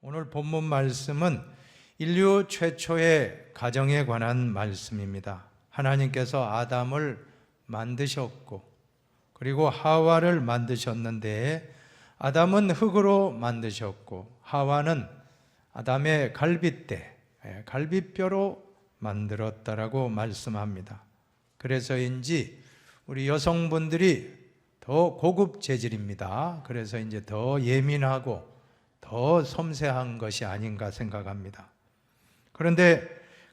오늘 본문 말씀은 인류 최초의 가정에 관한 말씀입니다. 하나님께서 아담을 만드셨고 그리고 하와를 만드셨는데 아담은 흙으로 만드셨고 하와는 아담의 갈빗대, 갈빗뼈로 만들었다라고 말씀합니다. 그래서인지 우리 여성분들이 더 고급 재질입니다. 그래서 이제 더 예민하고 더 섬세한 것이 아닌가 생각합니다. 그런데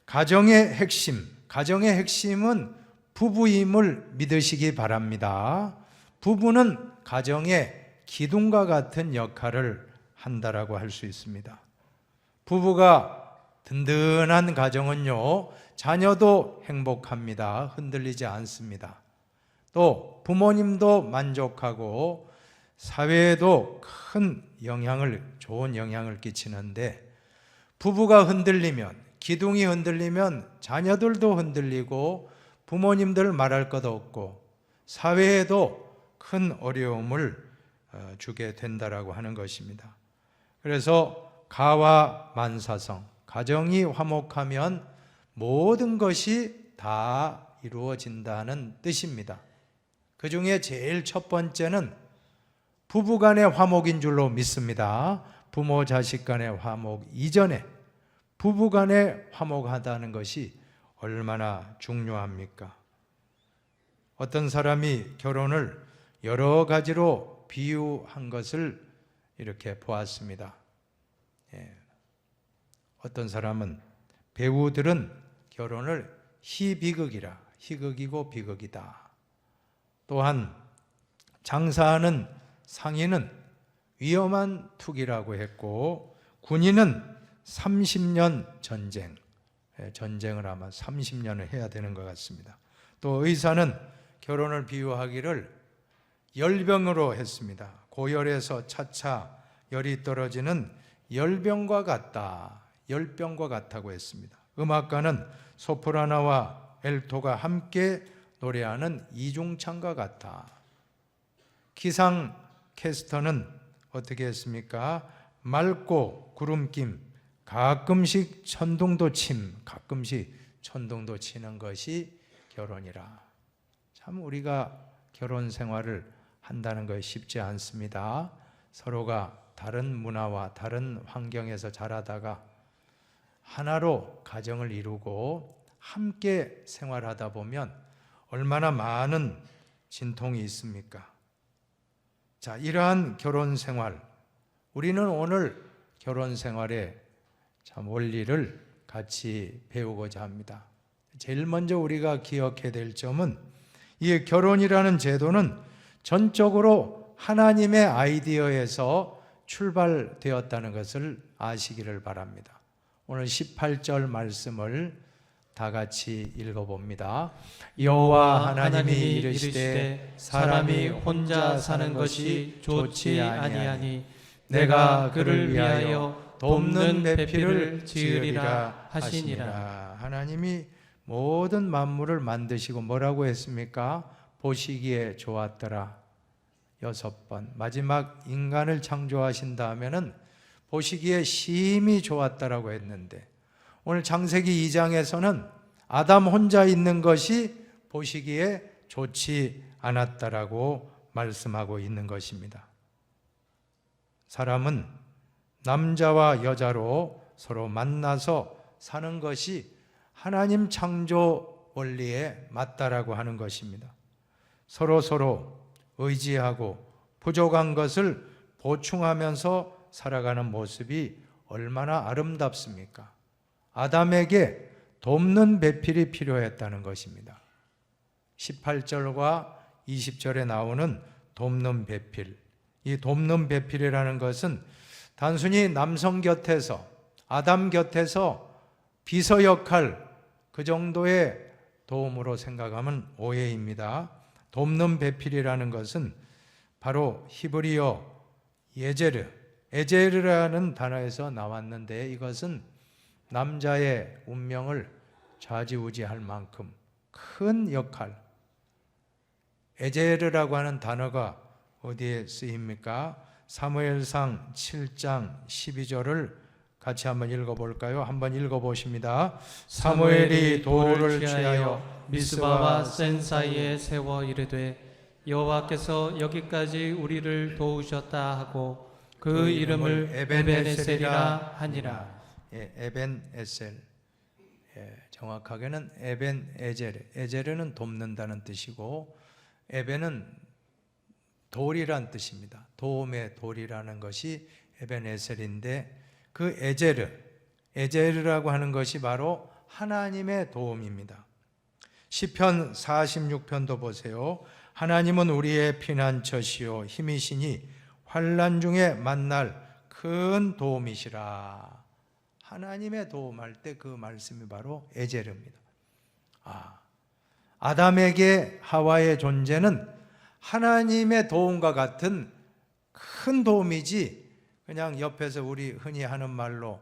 가정의 핵심은 부부임을 믿으시기 바랍니다. 부부는 가정의 기둥과 같은 역할을 한다라고 할 수 있습니다. 부부가 든든한 가정은요, 자녀도 행복합니다. 흔들리지 않습니다. 또 부모님도 만족하고 사회에도 큰 좋은 영향을 끼치는데, 부부가 흔들리면, 기둥이 흔들리면 자녀들도 흔들리고 부모님들 말할 것 없고 사회에도 큰 어려움을 주게 된다라고 하는 것입니다. 그래서 가와 만사성, 가정이 화목하면 모든 것이 다 이루어진다는 뜻입니다. 그 중에 제일 첫 번째는 부부간의 화목인 줄로 믿습니다. 부모 자식 간의 화목 이전에 부부간의 화목하다는 것이 얼마나 중요합니까? 어떤 사람이 결혼을 여러 가지로 비유한 것을 이렇게 보았습니다. 어떤 사람은 배우들은 결혼을 희비극이라, 희극이고 비극이다. 또한 장사하는 상인은 위험한 투기라고 했고, 군인은 30년 전쟁을 아마 30년을 해야 되는 것 같습니다. 또 의사는 결혼을 비유하기를 열병으로 했습니다. 고열에서 차차 열이 떨어지는 열병과 같다고 했습니다. 음악가는 소프라노와 엘토가 함께 노래하는 이중창과 같다. 기상캐스터는 어떻게 했습니까? 맑고 구름김, 가끔씩 천둥도 치는 것이 결혼이라. 참 우리가 결혼 생활을 한다는 것이 쉽지 않습니다. 서로가 다른 문화와 다른 환경에서 자라다가 하나로 가정을 이루고 함께 생활하다 보면 얼마나 많은 진통이 있습니까? 자, 이러한 결혼 생활, 우리는 오늘 결혼 생활의 참 원리를 같이 배우고자 합니다. 제일 먼저 우리가 기억해야 될 점은, 이 결혼이라는 제도는 전적으로 하나님의 아이디어에서 출발되었다는 것을 아시기를 바랍니다. 오늘 18절 말씀을 다 같이 읽어봅니다. 여호와 하나님이 이르시되 사람이 혼자 사는 것이 좋지 아니하니 내가 그를 위하여 돕는 배필을 지으리라 하시니라. 하나님이 모든 만물을 만드시고 뭐라고 했습니까? 보시기에 좋았더라. 6번. 마지막 인간을 창조하신 다음에는 보시기에 심히 좋았다라고 했는데, 오늘 창세기 2장에서는 아담 혼자 있는 것이 보시기에 좋지 않았다라고 말씀하고 있는 것입니다. 사람은 남자와 여자로 서로 만나서 사는 것이 하나님 창조 원리에 맞다라고 하는 것입니다. 서로 의지하고 부족한 것을 보충하면서 살아가는 모습이 얼마나 아름답습니까? 아담에게 돕는 배필이 필요했다는 것입니다. 18절과 20절에 나오는 돕는 배필, 이 돕는 배필이라는 것은 단순히 남성 곁에서, 아담 곁에서 비서 역할, 그 정도의 도움으로 생각하면 오해입니다. 돕는 배필이라는 것은 바로 히브리어 에제르라는 단어에서 나왔는데, 이것은 남자의 운명을 좌지우지할 만큼 큰 역할, 에제르라고 하는 단어가 어디에 쓰입니까? 사무엘상 7장 12절을 같이 한번 읽어볼까요? 한번 읽어보십니다. 사무엘이 돌을 취하여 미스바와 센 사이에 세워 이르되 여호와께서 여기까지 우리를 도우셨다 하고 그 이름을 에벤에셀이라 하니라. 예, 에벤에셀. 예, 정확하게는 에벤에젤. 에젤은 돕는다는 뜻이고 에벤은 돌이란 뜻입니다. 도움의 돌이라는 것이 에벤에셀인데 그 에제르라고 하는 것이 바로 하나님의 도움입니다. 시편 46편도 보세요. 하나님은 우리의 피난처시요 힘이시니 환난 중에 만날 큰 도움이시라. 하나님의 도움할 때 그 말씀이 바로 에제르입니다. 아담에게 하와의 존재는 하나님의 도움과 같은 큰 도움이지 그냥 옆에서 우리 흔히 하는 말로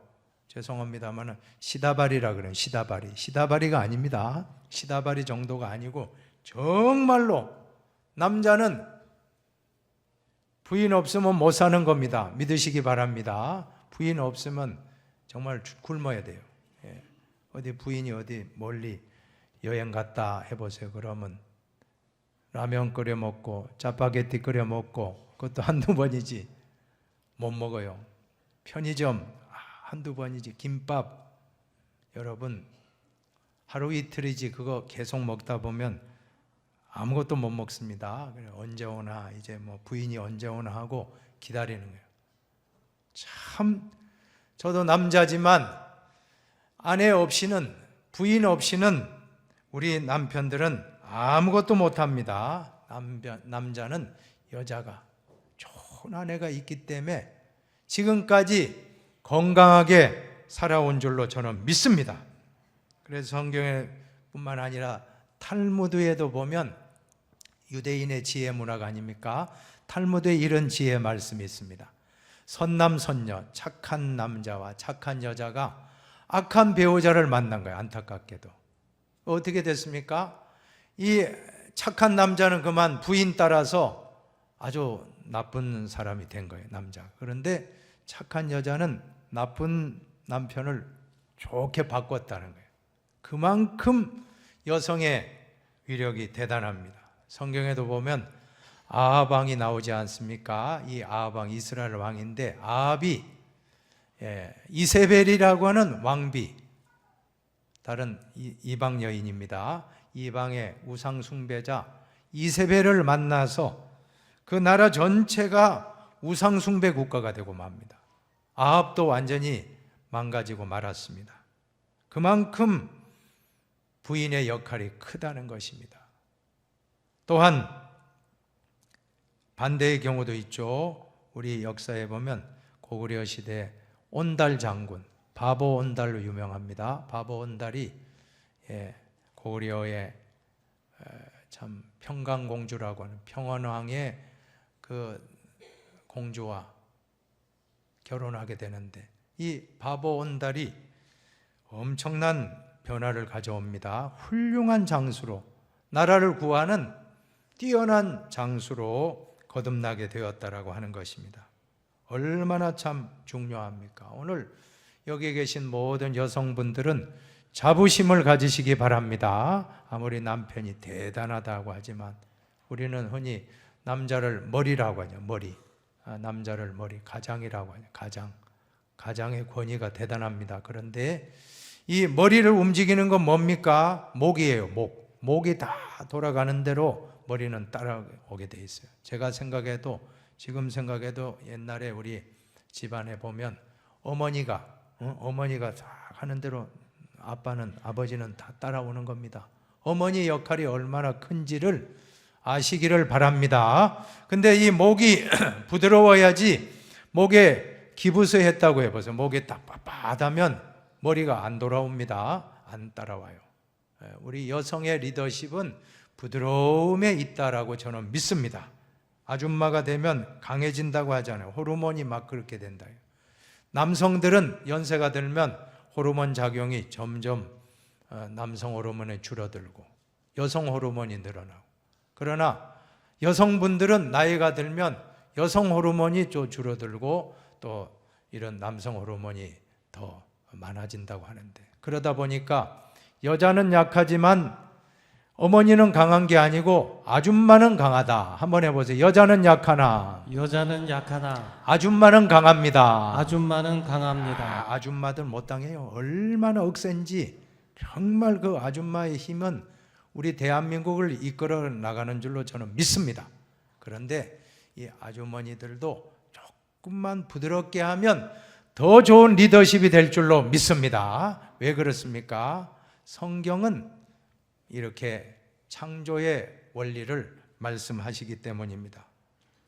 죄송합니다만 시다발이라 그래요. 시다발이가 아닙니다. 시다발이 정도가 아니고 정말로 남자는 부인 없으면 못 사는 겁니다. 믿으시기 바랍니다. 부인 없으면 정말 굶어야 돼요. 예. 어디 부인이 어디 멀리 여행 갔다 해보세요. 그러면 라면 끓여 먹고 짜파게티 끓여 먹고 그것도 한두 번이지 못 먹어요. 편의점 한두 번이지 김밥 여러분 하루 이틀이지 그거 계속 먹다 보면 아무것도 못 먹습니다. 언제 오나 이제 뭐 부인이 언제 오나 하고 기다리는 거예요. 참 저도 남자지만 아내 없이는 부인 없이는 우리 남편들은 아무것도 못합니다. 남자는 여자가 좋은 아내가 있기 때문에 지금까지 건강하게 살아온 줄로 저는 믿습니다. 그래서 성경에 뿐만 아니라 탈무드에도 보면 유대인의 지혜 문화가 아닙니까? 탈무드에 이런 지혜 말씀이 있습니다. 선남 선녀, 착한 남자와 착한 여자가 악한 배우자를 만난 거예요. 안타깝게도. 어떻게 됐습니까? 이 착한 남자는 그만 부인 따라서 아주 나쁜 사람이 된 거예요. 남자. 그런데 착한 여자는 나쁜 남편을 좋게 바꿨다는 거예요. 그만큼 여성의 위력이 대단합니다. 성경에도 보면 아합 왕이 나오지 않습니까? 이 아합 왕 이스라엘 왕인데 아합이 이세벨이라고 하는 왕비, 다른 이방 여인입니다. 이방의 우상 숭배자 이세벨을 만나서 그 나라 전체가 우상 숭배 국가가 되고 맙니다. 아합도 완전히 망가지고 말았습니다. 그만큼 부인의 역할이 크다는 것입니다. 또한 반대의 경우도 있죠. 우리 역사에 보면 고구려 시대 온달 장군, 바보 온달로 유명합니다. 바보 온달이 고구려의 참 평강공주라고 하는 평원왕의 그 공주와 결혼하게 되는데 이 바보 온달이 엄청난 변화를 가져옵니다. 훌륭한 장수로 나라를 구하는 뛰어난 장수로 거듭나게 되었다라고 하는 것입니다. 얼마나 참 중요합니까? 오늘 여기 계신 모든 여성분들은 자부심을 가지시기 바랍니다. 아무리 남편이 대단하다고 하지만 우리는 흔히 남자를 머리라고 하죠. 머리. 남자를 머리, 가장이라고 하죠. 가장의 권위가 대단합니다. 그런데 이 머리를 움직이는 건 뭡니까? 목이에요. 목이 다 돌아가는 대로 머리는 따라오게 돼 있어요. 제가 지금 생각해도 옛날에 우리 집안에 보면 어머니가 다 하는 대로 아버지는 다 따라오는 겁니다. 어머니 역할이 얼마나 큰지를 아시기를 바랍니다. 근데 이 목이 부드러워야지 목에 기부스했다고 해보세요. 목이 딱 빳빳하면 머리가 안 돌아옵니다. 안 따라와요. 우리 여성의 리더십은 부드러움에 있다라고 저는 믿습니다. 아줌마가 되면 강해진다고 하잖아요. 호르몬이 막 그렇게 된다. 남성들은 연세가 들면 호르몬 작용이 점점 남성 호르몬이 줄어들고 여성 호르몬이 늘어나고, 그러나 여성분들은 나이가 들면 여성 호르몬이 또 줄어들고 또 이런 남성 호르몬이 더 많아진다고 하는데, 그러다 보니까 여자는 약하지만 어머니는 강한 게 아니고 아줌마는 강하다. 한번 해보세요. 여자는 약하나 여자는 약하나 아줌마는 강합니다. 아줌마는 강합니다. 아줌마들 못 당해요. 얼마나 억센지. 정말 그 아줌마의 힘은 우리 대한민국을 이끌어 나가는 줄로 저는 믿습니다. 그런데 이 아주머니들도 조금만 부드럽게 하면 더 좋은 리더십이 될 줄로 믿습니다. 왜 그렇습니까? 성경은 이렇게 창조의 원리를 말씀하시기 때문입니다.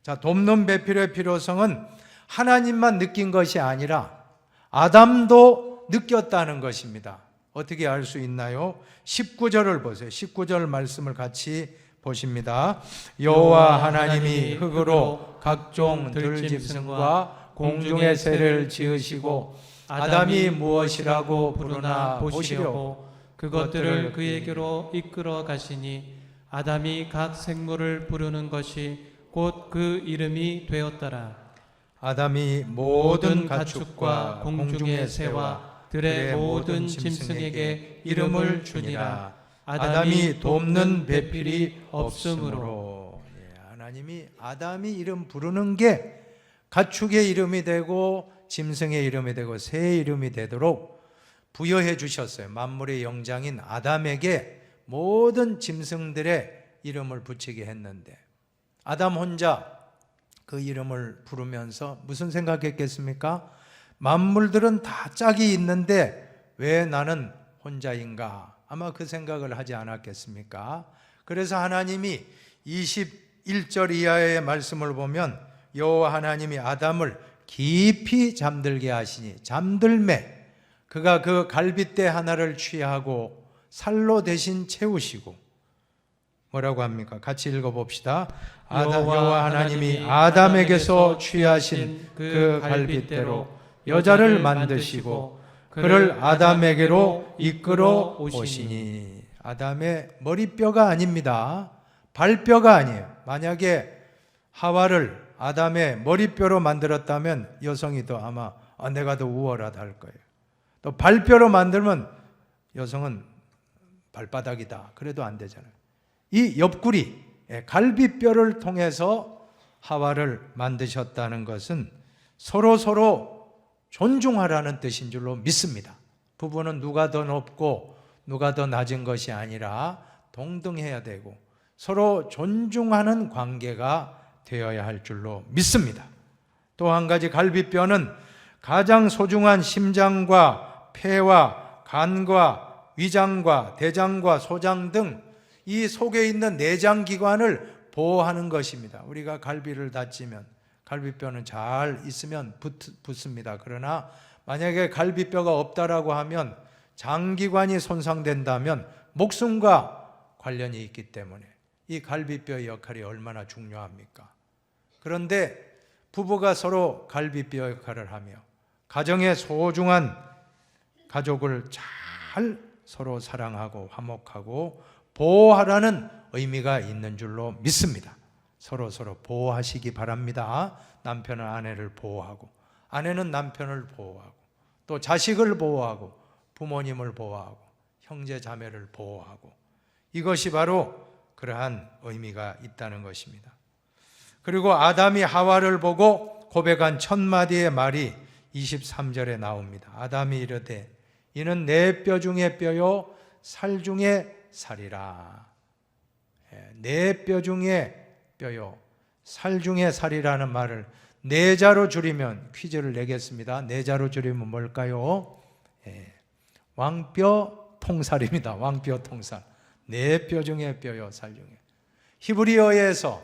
자, 돕는 배필의 필요성은 하나님만 느낀 것이 아니라 아담도 느꼈다는 것입니다. 어떻게 알 수 있나요? 19절을 보세요. 19절 말씀을 같이 보십니다. 여호와 하나님이 흙으로 각종 들짐승과 공중의 새를 지으시고 아담이 무엇이라고 부르나 보시려고 그것들을 그에게로 이끌어 가시니 아담이 각 생물을 부르는 것이 곧 그 이름이 되었더라. 아담이 모든 가축과 공중의 새와 들의 모든 짐승에게 이름을 주니라. 아담이 돕는 배필이 없으므로. 하나님이 아담이 이름 부르는 게 가축의 이름이 되고 짐승의 이름이 되고 새의 이름이 되도록 부여해 주셨어요. 만물의 영장인 아담에게 모든 짐승들의 이름을 붙이게 했는데, 아담 혼자 그 이름을 부르면서 무슨 생각했겠습니까? 만물들은 다 짝이 있는데 왜 나는 혼자인가? 아마 그 생각을 하지 않았겠습니까? 그래서 하나님이 21절 이하의 말씀을 보면 여호와 하나님이 아담을 깊이 잠들게 하시니, 잠들매 그가 그 갈빗대 하나를 취하고 살로 대신 채우시고, 뭐라고 합니까? 같이 읽어봅시다. 여호와 하나님이 아담에게서 취하신 그 갈빗대로 여자를 만드시고 그를 아담에게로 이끌어 오시니. 아담의 머리뼈가 아닙니다. 발뼈가 아니에요. 만약에 하와를 아담의 머리뼈로 만들었다면 여성이 더 아마 내가 더 우월하다 할 거예요. 또 발뼈로 만들면 여성은 발바닥이다. 그래도 안 되잖아요. 이 옆구리, 갈비뼈를 통해서 하와를 만드셨다는 것은 서로 존중하라는 뜻인 줄로 믿습니다. 부부는 누가 더 높고 누가 더 낮은 것이 아니라 동등해야 되고 서로 존중하는 관계가 되어야 할 줄로 믿습니다. 또 한 가지, 갈비뼈는 가장 소중한 심장과 폐와 간과 위장과 대장과 소장 등 이 속에 있는 내장기관을 보호하는 것입니다. 우리가 갈비를 다치면 갈비뼈는 잘 있으면 붙습니다. 그러나 만약에 갈비뼈가 없다라고 하면 장기관이 손상된다면 목숨과 관련이 있기 때문에 이 갈비뼈의 역할이 얼마나 중요합니까? 그런데 부부가 서로 갈비뼈 역할을 하며 가정의 소중한 가족을 잘 서로 사랑하고 화목하고 보호하라는 의미가 있는 줄로 믿습니다. 서로 보호하시기 바랍니다. 남편은 아내를 보호하고 아내는 남편을 보호하고 또 자식을 보호하고 부모님을 보호하고 형제 자매를 보호하고, 이것이 바로 그러한 의미가 있다는 것입니다. 그리고 아담이 하와를 보고 고백한 첫 마디의 말이 23절에 나옵니다. 아담이 이르되 이는 내 뼈 중에 뼈요 살 중에 살이라. 내 뼈 중에 뼈요 살 중에 살이라는 말을 내자로 줄이면, 퀴즈를 내겠습니다. 내자로 줄이면 뭘까요? 왕뼈 통살입니다. 왕뼈 통살. 내 뼈 중에 뼈요 살 중에. 히브리어에서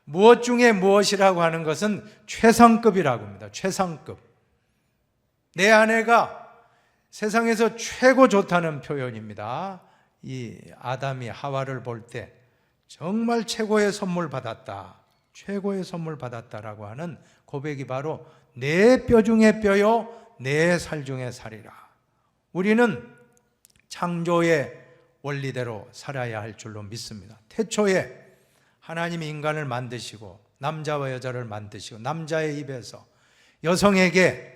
무엇 중에 무엇이라고 하는 것은 최상급이라고 합니다. 최상급. 내 아내가 세상에서 최고 좋다는 표현입니다. 이 아담이 하와를 볼 때 정말 최고의 선물 받았다, 최고의 선물 받았다라고 하는 고백이 바로 내 뼈 중에 뼈요 내 살 중에 살이라. 우리는 창조의 원리대로 살아야 할 줄로 믿습니다. 태초에 하나님이 인간을 만드시고 남자와 여자를 만드시고 남자의 입에서 여성에게,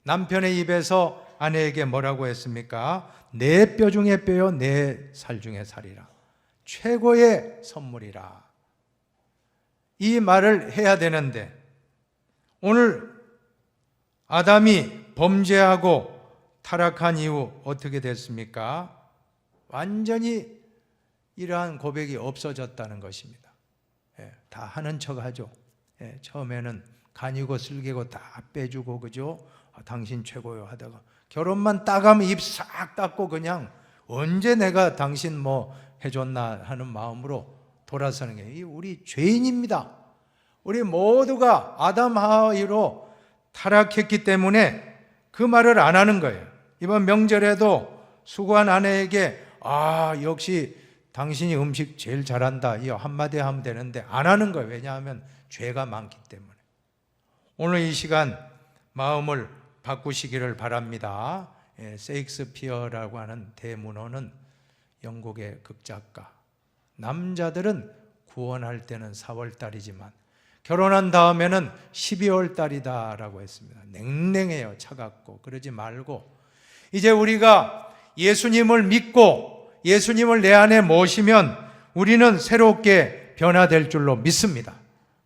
남편의 입에서 아내에게 뭐라고 했습니까? 내 뼈 중에 뼈요 내 살 중에 살이라. 최고의 선물이라. 이 말을 해야 되는데 오늘 아담이 범죄하고 타락한 이후 어떻게 됐습니까? 완전히 이러한 고백이 없어졌다는 것입니다. 다 하는 척하죠. 처음에는 간이고 쓸개고 다 빼주고, 그죠? 당신 최고요 하다가 결혼만 따가면 입 싹 닫고 그냥 언제 내가 당신 뭐 해줬나 하는 마음으로 돌아서는 게 우리 죄인입니다. 우리 모두가 아담 하와이로 타락했기 때문에 그 말을 안 하는 거예요. 이번 명절에도 수고한 아내에게 역시 당신이 음식 제일 잘한다 이 한마디 하면 되는데 안 하는 거예요. 왜냐하면 죄가 많기 때문에. 오늘 이 시간 마음을 바꾸시기를 바랍니다. 세익스피어라고 하는 대문호는 영국의 극작가. 남자들은 구원할 때는 4월달이지만 결혼한 다음에는 12월달이다라고 했습니다. 냉랭해요. 차갑고. 그러지 말고 이제 우리가 예수님을 믿고 예수님을 내 안에 모시면 우리는 새롭게 변화될 줄로 믿습니다.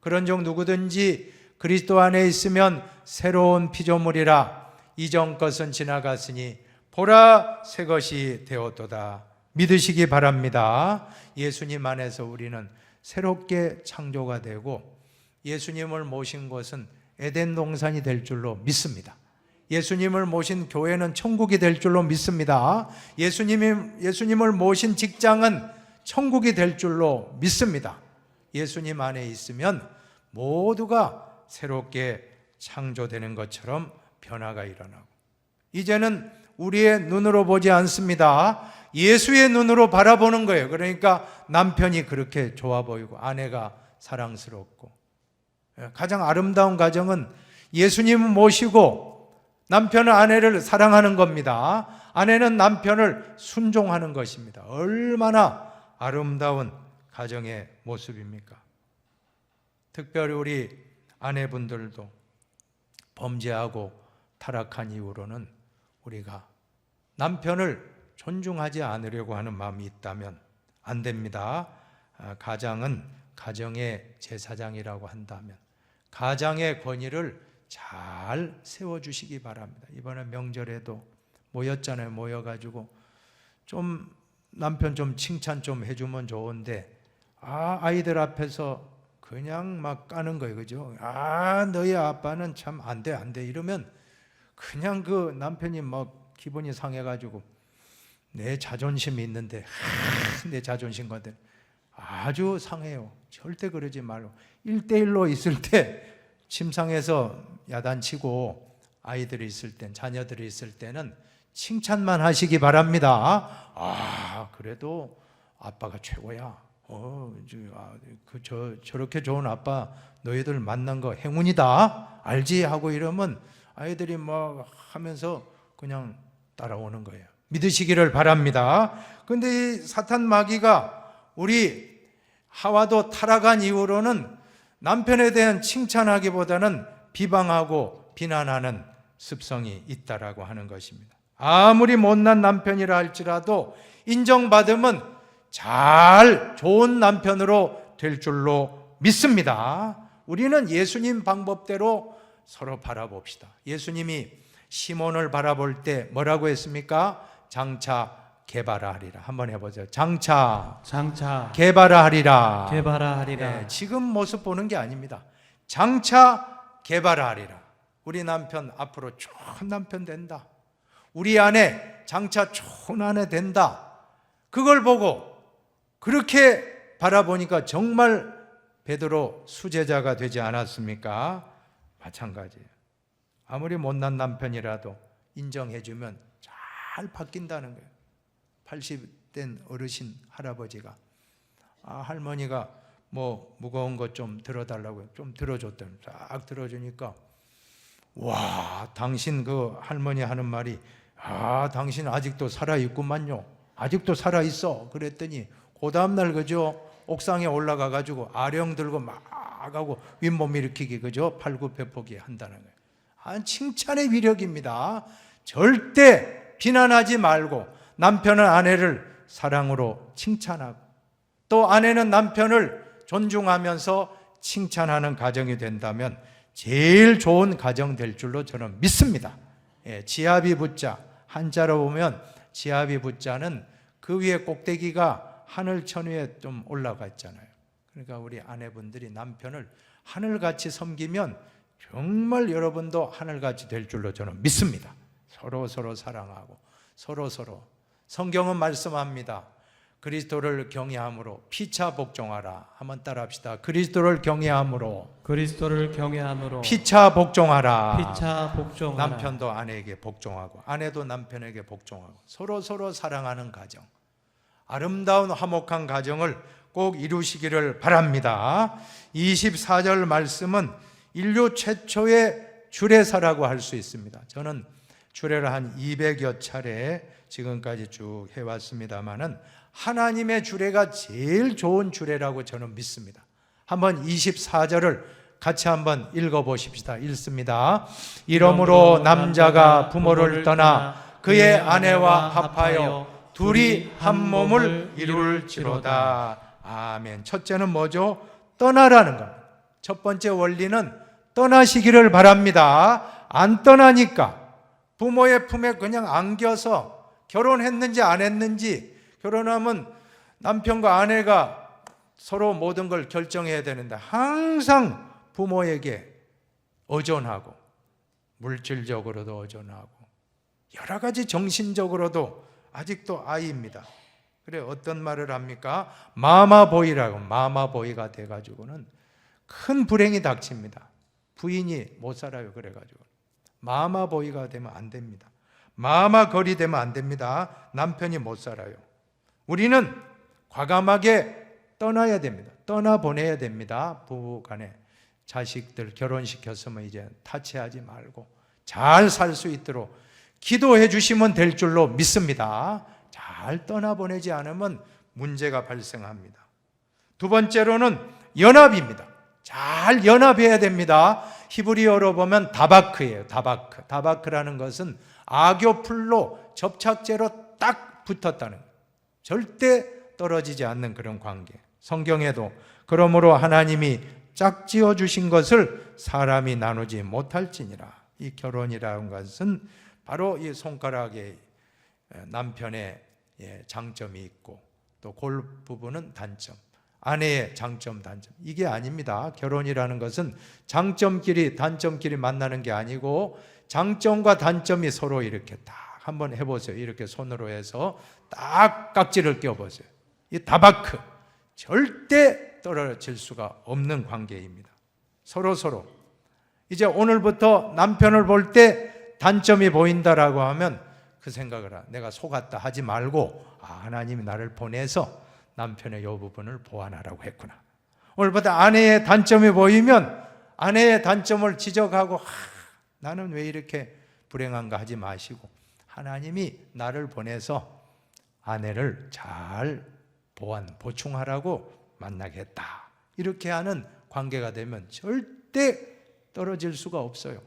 그런 종 누구든지 그리스도 안에 있으면 새로운 피조물이라 이전 것은 지나갔으니 보라 새 것이 되었도다. 믿으시기 바랍니다. 예수님 안에서 우리는 새롭게 창조가 되고 예수님을 모신 것은 에덴 동산이 될 줄로 믿습니다. 예수님을 모신 교회는 천국이 될 줄로 믿습니다. 예수님을 모신 직장은 천국이 될 줄로 믿습니다. 예수님 안에 있으면 모두가 새롭게 창조되는 것처럼 변화가 일어나고 이제는 우리의 눈으로 보지 않습니다. 예수의 눈으로 바라보는 거예요. 그러니까 남편이 그렇게 좋아 보이고 아내가 사랑스럽고 가장 아름다운 가정은 예수님을 모시고 남편은 아내를 사랑하는 겁니다. 아내는 남편을 순종하는 것입니다. 얼마나 아름다운 가정의 모습입니까? 특별히 우리 아내분들도 범죄하고 타락한 이후로는 우리가 남편을 존중하지 않으려고 하는 마음이 있다면 안 됩니다. 가장은 가정의 제사장이라고 한다면 가장의 권위를 잘 세워주시기 바랍니다. 이번에 명절에도 모였잖아요. 모여가지고 좀 남편 좀 칭찬 좀 해주면 좋은데 아이들 앞에서 그냥 막 까는 거예요. 그죠? 너희 아빠는 참 안 돼, 안 돼. 이러면 그냥 그 남편이 막 기분이 상해가지고 내 자존심이 있는데 내 자존심 같은 아주 상해요. 절대 그러지 말고 1대1로 있을 때 침상에서 야단치고 아이들이 있을 땐 자녀들이 있을 때는 칭찬만 하시기 바랍니다. 그래도 아빠가 최고야. 저렇게 좋은 아빠 너희들 만난 거 행운이다. 알지? 하고 이러면 아이들이 막 하면서 그냥 따라오는 거예요. 믿으시기를 바랍니다. 근데 이 사탄 마귀가 우리 하와도 타락한 이후로는 남편에 대한 칭찬하기보다는 비방하고 비난하는 습성이 있다라고 하는 것입니다. 아무리 못난 남편이라 할지라도 인정받으면 잘 좋은 남편으로 될 줄로 믿습니다. 우리는 예수님 방법대로 서로 바라봅시다. 예수님이 시몬을 바라볼 때 뭐라고 했습니까? 장차 개발하리라. 한번 해보세요. 장차 개발하리라. 지금 모습 보는 게 아닙니다. 장차 개발하리라. 우리 남편 앞으로 좋은 남편 된다. 우리 아내 장차 좋은 아내 된다. 그걸 보고 그렇게 바라보니까 정말 베드로 수제자가 되지 않았습니까? 마찬가지예요. 아무리 못난 남편이라도 인정해주면 잘 바뀐다는 거예요. 80된 어르신 할아버지가 할머니가 뭐 무거운 것 좀 들어달라고 좀 들어줬더니 쫙 들어주니까 와, 당신 그 할머니 하는 말이 당신 아직도 살아있구만요. 아직도 살아있어. 그랬더니 그 다음날 그죠? 옥상에 올라가 가지고 아령 들고 막 쫙 하고 윗몸 일으키기, 그죠? 팔굽혀펴기 한다는 거예요. 칭찬의 위력입니다. 절대 비난하지 말고 남편은 아내를 사랑으로 칭찬하고 또 아내는 남편을 존중하면서 칭찬하는 가정이 된다면 제일 좋은 가정 될 줄로 저는 믿습니다. 지아비 붙자, 한자로 보면 지아비 붙자는 그 위에 꼭대기가 하늘 천위에 좀 올라가 있잖아요. 그러니까 우리 아내분들이 남편을 하늘같이 섬기면 정말 여러분도 하늘같이 될 줄로 저는 믿습니다. 서로 사랑하고 서로 성경은 말씀합니다. 그리스도를 경외함으로 피차 복종하라. 한번 따라합시다. 그리스도를 경외함으로 피차 복종하라. 남편도 아내에게 복종하고 아내도 남편에게 복종하고 서로 사랑하는 가정, 아름다운 화목한 가정을 꼭 이루시기를 바랍니다. 24절 말씀은 인류 최초의 주례사라고 할 수 있습니다. 저는 주례를 한 200여 차례 지금까지 쭉 해왔습니다마는 하나님의 주례가 제일 좋은 주례라고 저는 믿습니다. 한번 24절을 같이 한번 읽어보십시다. 읽습니다. 이러므로 남자가 부모를 떠나 그의 아내와 합하여 둘이 한 몸을 이룰지로다. 아멘. 첫째는 뭐죠? 떠나라는 겁니다. 첫 번째 원리는 떠나시기를 바랍니다. 안 떠나니까 부모의 품에 그냥 안겨서 결혼했는지 안 했는지, 결혼하면 남편과 아내가 서로 모든 걸 결정해야 되는데 항상 부모에게 의존하고 물질적으로도 의존하고 여러 가지 정신적으로도 아직도 아이입니다. 그래 어떤 말을 합니까? 마마보이라고, 마마보이가 돼가지고는 큰 불행이 닥칩니다. 부인이 못 살아요. 그래가지고 마마보이가 되면 안 됩니다. 마마걸이 되면 안 됩니다. 남편이 못 살아요. 우리는 과감하게 떠나야 됩니다. 떠나보내야 됩니다. 부부간에 자식들 결혼시켰으면 이제 타치하지 말고 잘 살 수 있도록 기도해 주시면 될 줄로 믿습니다. 잘 떠나보내지 않으면 문제가 발생합니다. 두 번째로는 연합입니다. 잘 연합해야 됩니다. 히브리어로 보면 다바크예요. 다바크라는 것은 악교풀로 접착제로 딱 붙었다는 거예요. 절대 떨어지지 않는 그런 관계. 성경에도 그러므로 하나님이 짝지어 주신 것을 사람이 나누지 못할지니라. 이 결혼이라는 것은 바로 이 손가락에 남편의 장점이 있고 또 골 부분은 단점, 아내의 장점, 단점, 이게 아닙니다. 결혼이라는 것은 장점끼리 단점끼리 만나는 게 아니고 장점과 단점이 서로 이렇게 딱 한번 해보세요. 이렇게 손으로 해서 딱 깍지를 껴보세요. 이 다바크, 절대 떨어질 수가 없는 관계입니다. 서로 이제 오늘부터 남편을 볼 때 단점이 보인다라고 하면 그 생각을 내가 속았다 하지 말고 하나님이 나를 보내서 남편의 이 부분을 보완하라고 했구나. 오늘부터 아내의 단점이 보이면 아내의 단점을 지적하고 나는 왜 이렇게 불행한가 하지 마시고 하나님이 나를 보내서 아내를 잘 보충하라고 만나겠다. 이렇게 하는 관계가 되면 절대 떨어질 수가 없어요.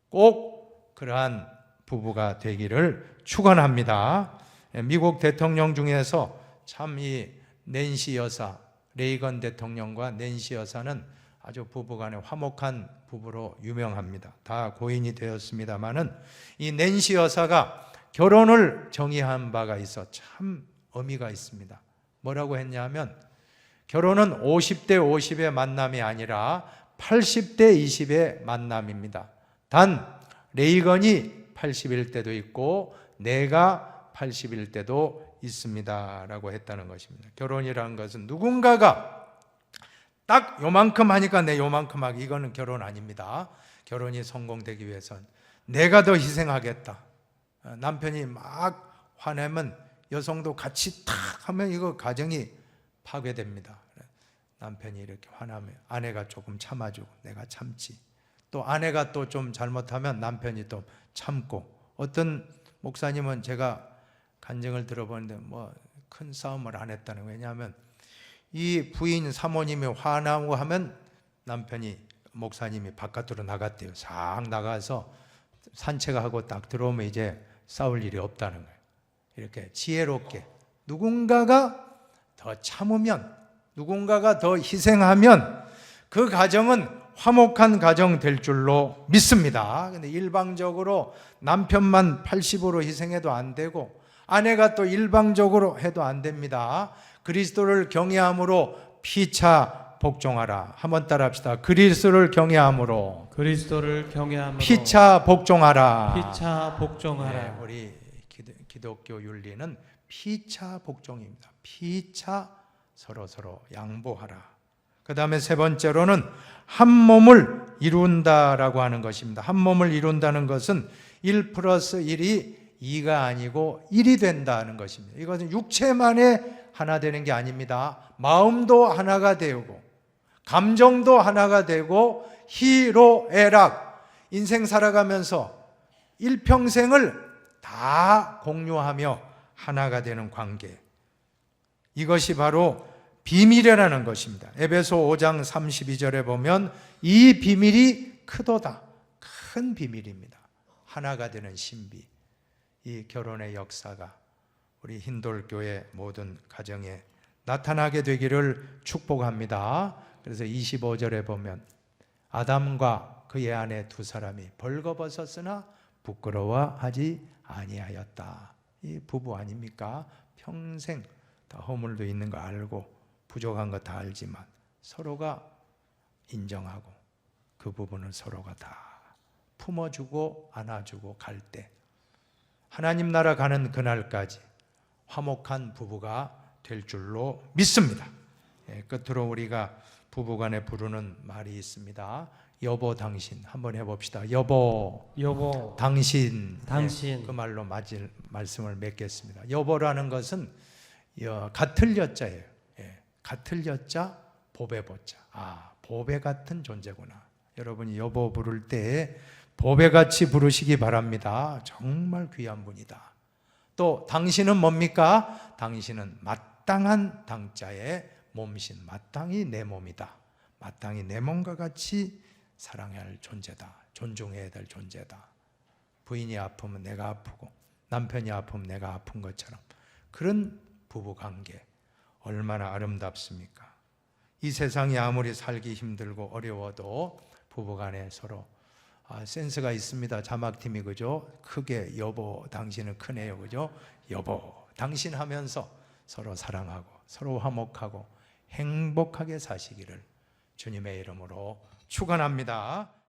꼭 그러한 부부가 되기를 축원합니다. 미국 대통령 중에서 참 이 낸시 여사, 레이건 대통령과 낸시 여사는 아주 부부간에 화목한 부부로 유명합니다. 다 고인이 되었습니다마는 이 낸시 여사가 결혼을 정의한 바가 있어 참 의미가 있습니다. 뭐라고 했냐면 결혼은 50대 50의 만남이 아니라 80대 20의 만남입니다. 단 레이건이 80일 때도 있고 내가 80일 때도 있습니다 라고 했다는 것입니다. 결혼이라는 것은 누군가가 딱 요만큼 하니까 내 요만큼 하기, 이거는 결혼 아닙니다. 결혼이 성공되기 위해서는 내가 더 희생하겠다. 남편이 막 화내면 여성도 같이 탁 하면 이거 가정이 파괴됩니다. 남편이 이렇게 화나면 아내가 조금 참아주고 내가 참지, 또 아내가 또 좀 잘못하면 남편이 또 참고. 어떤 목사님은 제가 간증을 들어보는데 뭐 큰 싸움을 안 했다는 거예요. 왜냐하면 이 부인 사모님이 화나고 하면 남편이 목사님이 바깥으로 나갔대요. 싹 나가서 산책하고 딱 들어오면 이제 싸울 일이 없다는 거예요. 이렇게 지혜롭게 누군가가 더 참으면, 누군가가 더 희생하면 그 가정은 화목한 가정 될 줄로 믿습니다. 근데 일방적으로 남편만 80으로 희생해도 안 되고 아내가 또 일방적으로 해도 안 됩니다. 그리스도를 경외함으로 피차 복종하라. 한번 따라합시다. 그리스도를 경외함으로 피차 복종하라. 피차 복종하라. 네, 우리 기독교 윤리는 피차 복종입니다. 피차 서로 양보하라. 그 다음에 세 번째로는 한 몸을 이룬다라고 하는 것입니다. 한 몸을 이룬다는 것은 1 플러스 1이 2가 아니고 1이 된다는 것입니다. 이것은 육체만에 하나 되는 게 아닙니다. 마음도 하나가 되고 감정도 하나가 되고 희로애락, 인생 살아가면서 일평생을 다 공유하며 하나가 되는 관계, 이것이 바로 비밀이라는 것입니다. 에베소 5장 32절에 보면 이 비밀이 크도다. 큰 비밀입니다. 하나가 되는 신비. 이 결혼의 역사가 우리 힌돌교회 모든 가정에 나타나게 되기를 축복합니다. 그래서 25절에 보면 아담과 그의 아내 두 사람이 벌거벗었으나 부끄러워하지 아니하였다. 이 부부 아닙니까? 평생 다 허물도 있는 거 알고 부족한 거 다 알지만 서로가 인정하고 그 부분을 서로가 다 품어주고 안아주고 갈 때 하나님 나라 가는 그날까지 화목한 부부가 될 줄로 믿습니다. 끝으로 우리가 부부간에 부르는 말이 있습니다. 여보 당신 한번 해봅시다. 여보 당신. 그 말로 맞을 말씀을 맺겠습니다. 여보라는 것은 같을 여자예요. 같을 여자 보배 보자. 보배 같은 존재구나. 여러분이 여보 부를 때 보배같이 부르시기 바랍니다. 정말 귀한 분이다. 또 당신은 뭡니까? 당신은 마땅한 당자의 몸신, 마땅히 내 몸이다. 마땅히 내 몸과 같이 사랑해야 할 존재다. 존중해야 될 존재다. 부인이 아프면 내가 아프고 남편이 아프면 내가 아픈 것처럼 그런 부부관계 얼마나 아름답습니까? 이 세상이 아무리 살기 힘들고 어려워도 부부간에 서로 센스가 있습니다. 자막팀이 그죠? 크게 여보 당신은 크네요. 그죠? 여보 당신 하면서 서로 사랑하고 서로 화목하고 행복하게 사시기를 주님의 이름으로 축원합니다.